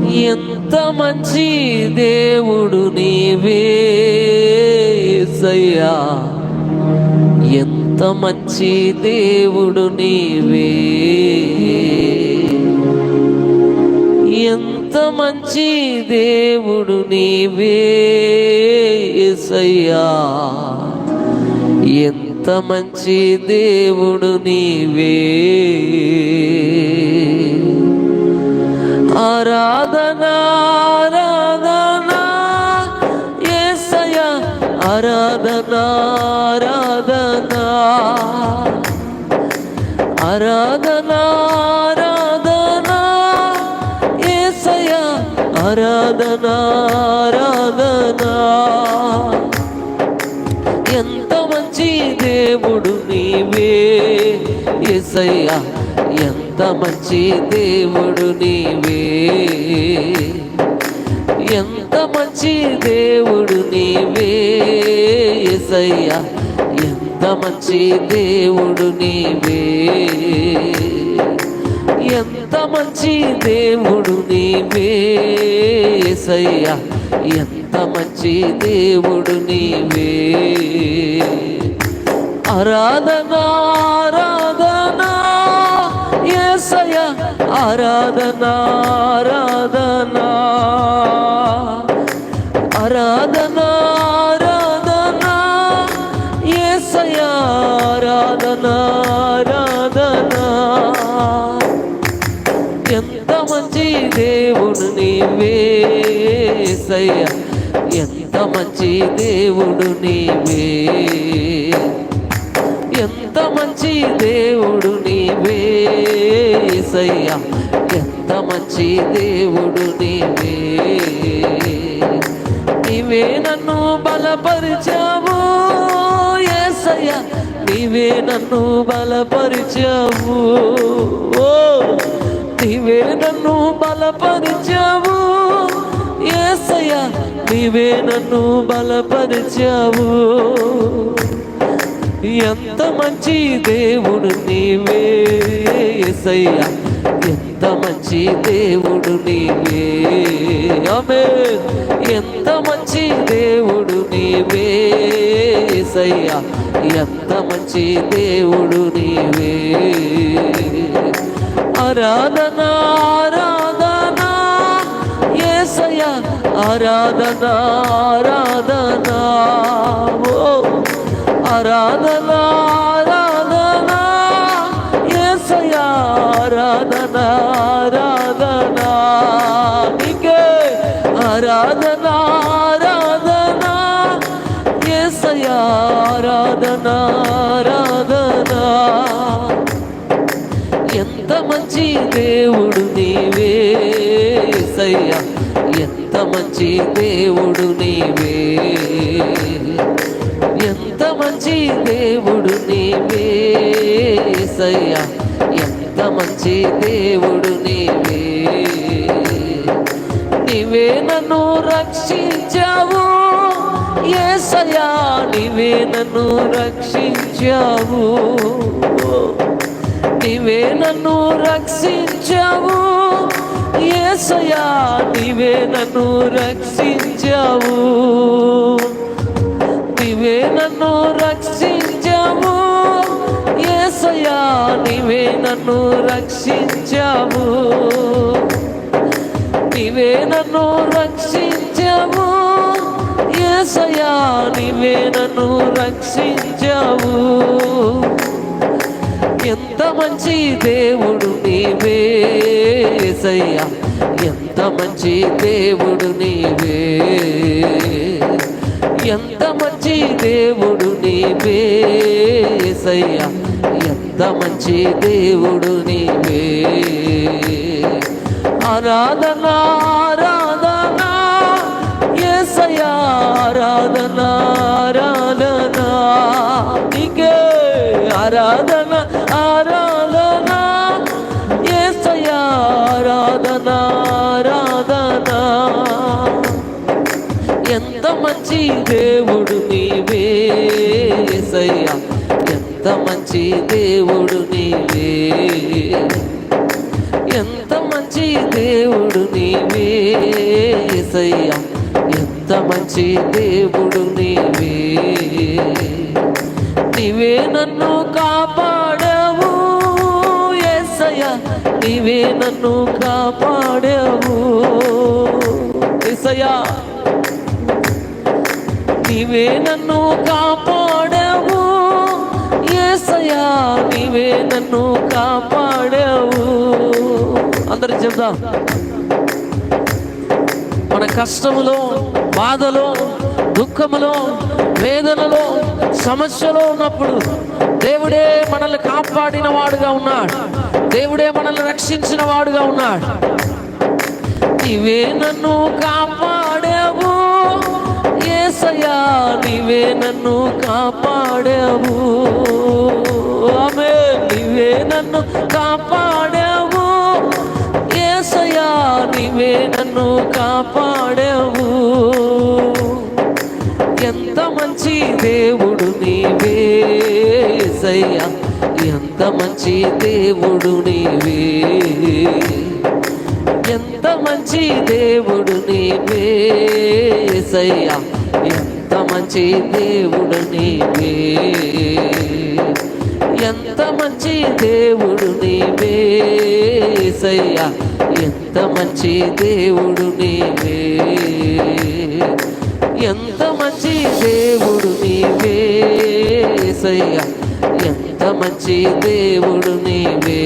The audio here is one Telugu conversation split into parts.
ఎంత మంచి దేవుడు నీవే యేసయ్యా, ఎంత మంచి దేవుడు నీవే, ఎంత మంచి దేవుడు నీవే యేసయ్యా, ఎంత మంచి దేవుడు నీవే. ఆరాధనా ఆరాధనా యేసయ్యా, ఆరాధనా ఆరాధనా ఆరాధనా ఆరాధనా యేసయ్యా, ఆరాధనా ఆరాధనా. ఎంత మంచి దేవుడు నీవే యేసయ్యా, ఎంత మంచి దేవుడు నీవే, ఎంత మంచి దేవుడు నీవే యేసయ్యా, ఎంత మంచి దేవుడు నీవే, ఎంత మంచి దేవుడు నీవే యేసయ్యా, ఎంత మంచి దేవుడు నీవే. ఆరాధనా ఆరాధనా యేసయ్యా, ఆరాధనా ఆరాధనా ఆరాధనా ఆరాధనా యేసయ్యా, ఆరాధనా ఆరాధనా. ఎంత మంచి దేవుడు నీవే యేసయ్యా, ఎంత మంచి దేవుడు నీవే, ఎంత మంచి దేవుడు నీవే యేసయ్యా, ఎంత మంచి దేవుడు నీవే. నీవే నన్ను బలపరిచావు యేసయ్యా, నీవే నన్ను బలపరిచావు, నీవే నన్ను బలపరిచావు యేసయ్యా, నీవే నన్ను బలపరిచావు. ఎంత మంచి దేవుడు నీవే యేసయ్యా, ఎంత మంచి దేవుడు నీవే. ఆమేన్. ఎంత మంచి దేవుడు నీవే యేసయ్యా, ఎంత మంచి దేవుడు నీవే. ఆరాధనా ఆరాధనా యేసయ్యా, ఆరాధనా ఆరాధనా ఆరాధనా ఆరాధనా యేసయ్యా, ఆరాధనా ఆరాధనా నీకే. ఆరాధనా ఆరాధనా యేసయ్యా, ఆరాధనా ఆరాధనా. ఎంత మంచి దేవుడు నీవే యేసయ్యా, ఎంత మంచి దేవుడు నీవే, ఎంత మంచి దేవుడు నీవే యేసయ్యా, ఎంత మంచి దేవుడు నీవే. నీవే నన్ను రక్షించావు యేసయ్యా, నీవే నన్ను రక్షించావు, నీవే నన్ను రక్షించావు యేసయ్యా, నీవే నన్ను రక్షించావు, నీవే నన్ను రక్షించావు యేసయ్యా, నీవే నన్ను రక్షించావు, నీవే నన్ను రక్షించావు యేసయ్యా, నీవే నన్ను రక్షించావు. ఎంత మంచి దేవుడు నీవే యేసయ్యా, ఎంత మంచి దేవుడు నీవే, ఎంత మంచి దేవుడు నీవే యేసయ్యా, ఎంత మంచి దేవుడు నీవే. ఆరాధనా ఆరాధనా యేసయ్యా, ఆరాధనా ఆరాధనా నీకే. ఆరాధనా ఆరాధనా యేసయ్యా, ఆరాధనా ఆరాధనా. ఎంత మంచి దేవుడు నీవే యేసయ్యా, ఎంత మంచి దేవుడు నీవే, ఎంత మంచి దేవుడు నీవే యేసయ్యా, ఎంత మంచి దేవుడు నీవే. నీవే నన్ను కాపాడావు యేసయ్యా, నీవే నన్ను కాపాడావు యేసయ్యా, నీవే నన్ను కాపాడావు యేసయ్యా, నీవే నన్ను కాపాడావు. అందరూ చెప్దాం. మన కష్టములో, బాధలో, దుఃఖములో, వేదనలో, సమస్యలో ఉన్నప్పుడు దేవుడే మనల్ని కాపాడిన వాడుగా ఉన్నాడు. దేవుడే మనల్ని రక్షించిన వాడుగా ఉన్నాడు. నీవే నన్ను కాపాడావు యేసయ్యా, నీవే నన్ను కాపాడావు. ఆమేన్. నీవే నన్ను కాపాడావు యేసయ్యా, నీవే నన్ను కాపాడావు. ఎంత మంచి దేవుడు నీవే యేసయ్యా, ఎంత మంచి దేవుడు నీవే, ఎంత మంచి దేవుడు నీవే యేసయ్యా, ఎంత మంచి దేవుడు నీవే, ఎంత మంచి దేవుడు నీవే యేసయ్యా, ఎంత మంచి దేవుడు నీవే, ఎంత మంచి దేవుడు నీవే యేసయ్యా, ఎంత మంచి దేవుడు నీవే.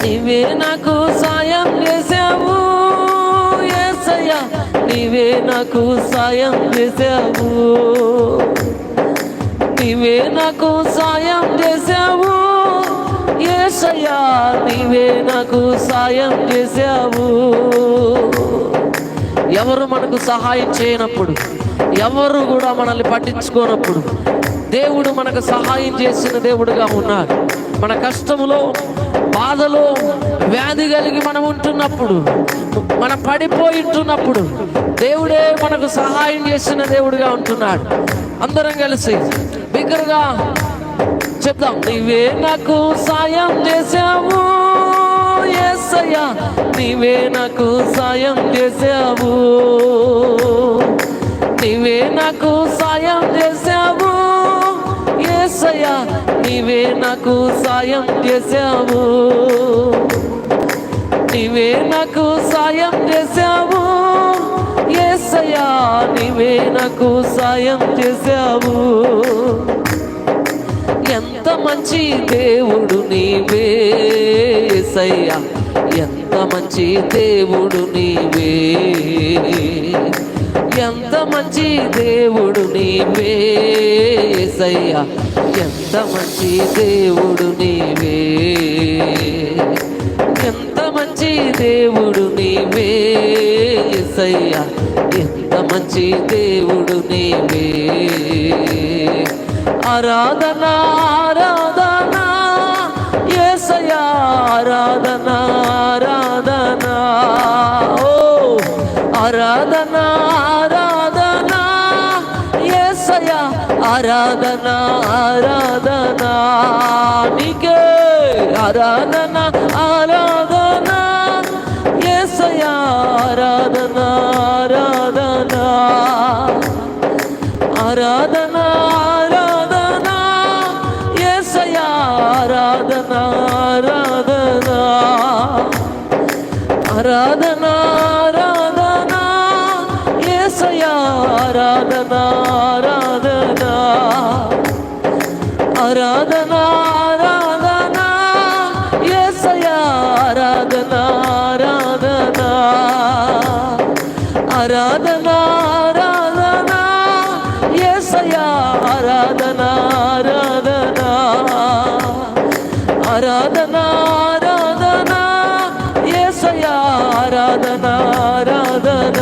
నీవే నాకు సాయం చేసావు యేసయ్యా, నీవే నాకు సాయం చేసావు, నీవే నాకు సాయం చేసావు యేసయ్యా, నీవే నాకు సాయం చేసావు. ఎవరు మనకు సహాయం చేయనప్పుడు, ఎవరు కూడా మనల్ని పట్టించుకోనప్పుడు దేవుడు మనకు సహాయం చేసిన దేవుడుగా ఉన్నాడు. మన కష్టములో, బాధలో, వ్యాధి కలిగి మనం ఉంటున్నప్పుడు, మనం పడిపోయి ఉంటున్నప్పుడు దేవుడే మనకు సహాయం చేసిన దేవుడుగా ఉంటున్నాడు. అందరం కలిసి బిగ్గరగా చెప్దాం. నీవే నాకు సాయం చేసావు యేసయ్యా, నీవే నాకు సాయం చేసావు, నీవే నాకు సాయం చేసావు యేసయ్యా, నీవే నాకు సాయం చేసావు, నీవే నాకు సాయం చేసావు యేసయ్యా, నీవే నాకు సాయం చేసావు. ఎంత మంచి దేవుడు నీవే యేసయ్యా, ఎంత మంచి దేవుడు నీవే, ఎంత మంచి దేవుడు నీవే యేసయ్యా, ఎంత మంచి దేవుడు నీవే, ఎంత మంచి దేవుడు నీవే యేసయ్యా, ఎంత మంచి దేవుడు నీవే. ఆరాధన ఆరాధన యేసయ్యా, ఆరాధన ఆరాధన, ఓ ఆరాధన ఆరాధన యేసయ్యా, ఆరాధన ఆరాధన నీకే, ఆరాధన ఆరాధన యేసయ్యా, ఆరాధన ఆరాధన, ఆరాధన ఆరాధన యేసయ్యా, ఆరాధన ఆరాధన, ఆరాధన ఆరాధన యేసయ్యా, ఆరాధన ఆరాధన, ఆరాధన ఆరాధన యేసయ్యా, ఆరాధన ఆరాధన, ఆరాధన ఆరాధన యేసయ్యా, ఆరాధన ఆరాధన, ఆరాధన ఆరాధన యేసయ్యా, ఆరాధన ఆరాధన,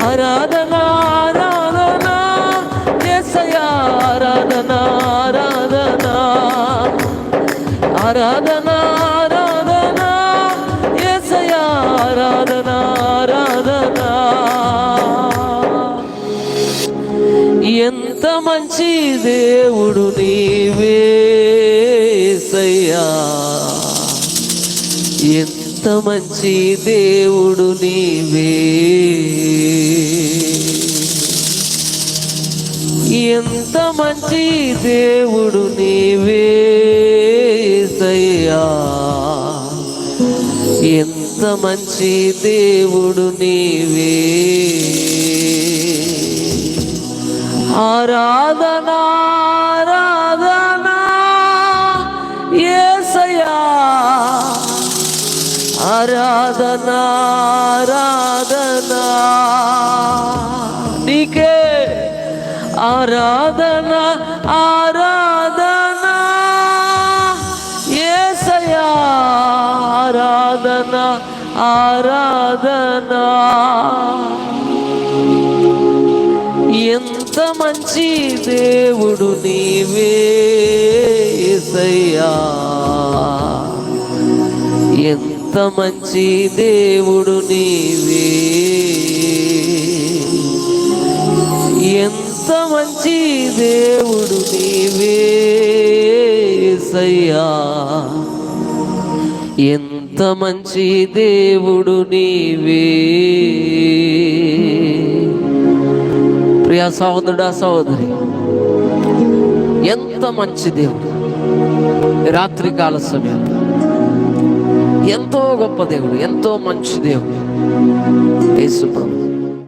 ఆరాధన ఆరాధన యేసయ్యా, ఆరాధన ఆరాధన, ఆరాధన ఆరాధన యేసయ్యా, ఆరాధన ఆరాధన. ఎంత మంచి దేవుడు నీవే యేసయ్యా, ఎంత మంచి దేవుడు నీవే, ఎంత మంచి దేవుడు నీవే యేసయ్యా, ఎంత మంచి దేవుడు నీవే. ఆరాధనా ఆరాధనా యేసయ్యా, ఆరాధనా ఆరాధనా నీకే, ఆరాధనా ఆరాధనా యేసయ్యా, ఆరాధనా ఆరాధనా. ఎంత మంచి దేవుడు నీవే యేసయ్యా, ఎంత మంచి దేవుడు నీవే, ఎంత మంచి దేవుడు నీవే యేసయ్యా, ఎంత మంచి దేవుడు నీవే. ప్రియా సహోదరుడా సహోదరి, ఎంత మంచి దేవుడు. రాత్రికాల సమయం ఎంతో గొప్ప దేవుడు, ఎంతో మంచి దేవుడు యేసు ప్రభు.